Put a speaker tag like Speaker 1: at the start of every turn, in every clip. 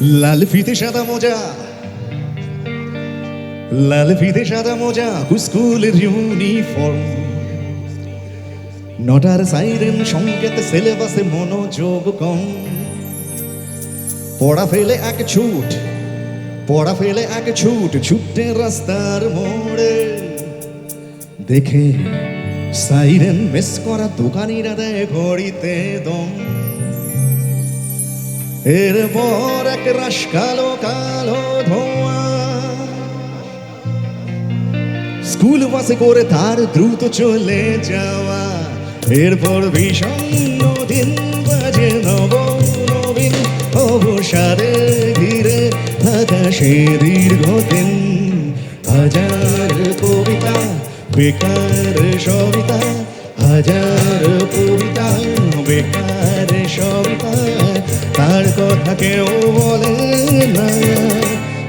Speaker 1: লাল ফিতে সাদা মোজা, লাল ফিতে সাদা মোজা, স্কুলের ইউনিফর্ম, নটার সাইরেন সংকেত, সিলেবাসে মনোযোগ কম। পড়া ফেলে এক ছুট, পড়া ফেলে এক ছুট, ছুটে রাস্তার মোড়ে দেখে সাইরেন মিস করা দোকানিরা দেয় ঘড়িতে দম। এরপর এক রাশ কালো কালো ধোঁয়া স্কুল বাসে করে তার দ্রুত চলে যাওয়া। এরপর বিষণ্ণ দিন বাজে নব নবীন অবসাদে ঘিরে থাকা সে দীর্ঘদিন। হাজার কবিতা বেকার সবিতা, হাজার কবিতা বেকার সবিতা, তার কথা কেউ বলে না।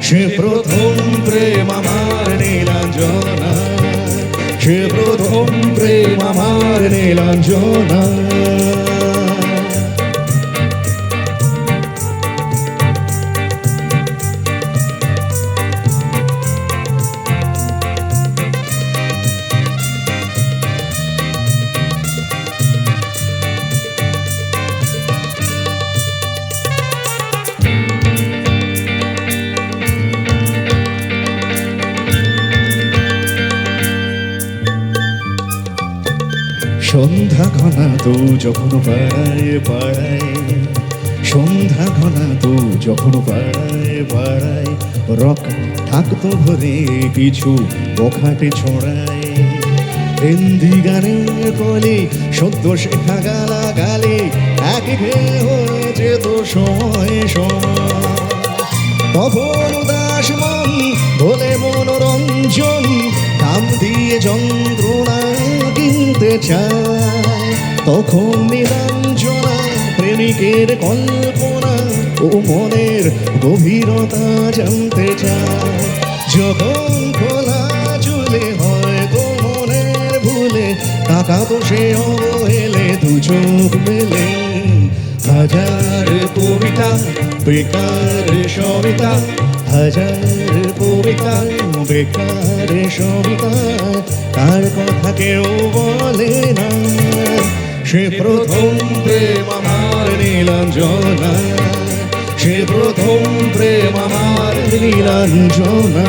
Speaker 1: সে প্রথম প্রেম আমার নীলাঞ্জনা, সে প্রথম প্রেম আমার নীলাঞ্জনা। সন্ধ্যা ঘনা তো যখন পাড়ায় পাড়ায়, সন্ধ্যা ঘনা তো যখন পাড়ায় পাড়ায়, রক থাকতো ভরে কিছু বখাটে ছড়ায়। হিন্দি গানের কলে সদ্য শেখা গালা গালে এক ঘেয়ে হয়ে যেত সময় সময়। তখন উদাস মন বলে মনোরঞ্জন, দাম দিয়ে যন্ত্রণা কিনতে চায়। তখন নীলাঞ্জনা প্রেমিকের কল্পনা ও মনের গভীরতা জানতে চায়। যখন খোলা চুলে হয় তো মনের ভুলে, টাকা তো সে অবহেলে দু চোখ মেলে। হাজার কবিতা বেকার সবিতা, হাজার কবিতা বেকার সবিতা, তার কথা কেউ বলে না। সে প্রথম প্রেম আমার নীলাঞ্জনা, সে প্রথম প্রেম আমার নীলাঞ্জনা।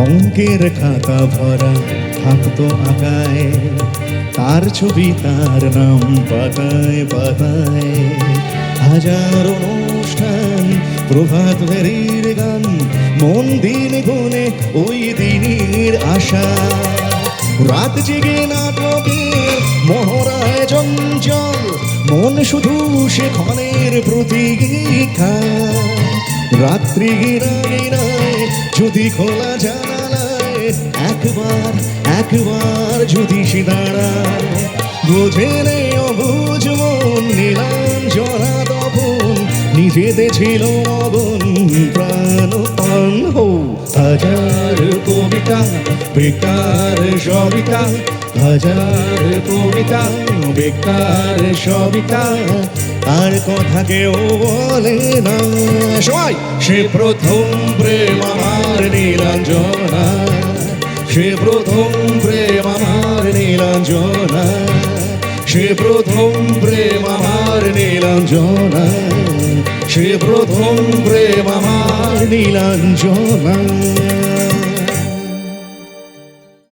Speaker 1: অঙ্কের খাতা ভরা থাকতো আঁকায়, তার ছবি তার নাম পাতায় পাতায়। হাজার অনুষ্ঠান প্রভাত ভেরির গান, মন দিন গুনে ওই দিনের আশা। রাত জেগে নাটকে মহড়ায় চঞ্চল, মন শুধু সে ক্ষণের প্রতীক্ষা। রাত্রি গিরায় যদি খোলা জানালায় একবার একবার যদি সে দাঁড়ায়, বোঝে নে অবুঝ মন নীলাঞ্জনা তখন নিজেতে ছিল মগন প্রাণপণ। হো হাজার কবিতা বেকার সবিতা, হাজার কবিতা বেকার সবিতা, তার কথা কেউ বলে না। সবাই সে প্রথম প্রেম আমার নীলাঞ্জনা, সে প্রথম প্রেম আমার নীলাঞ্জনা, সে প্রথম প্রেম আমার নীলাঞ্জনা, সে প্রথম প্রেম আমার নীলাঞ্জনা।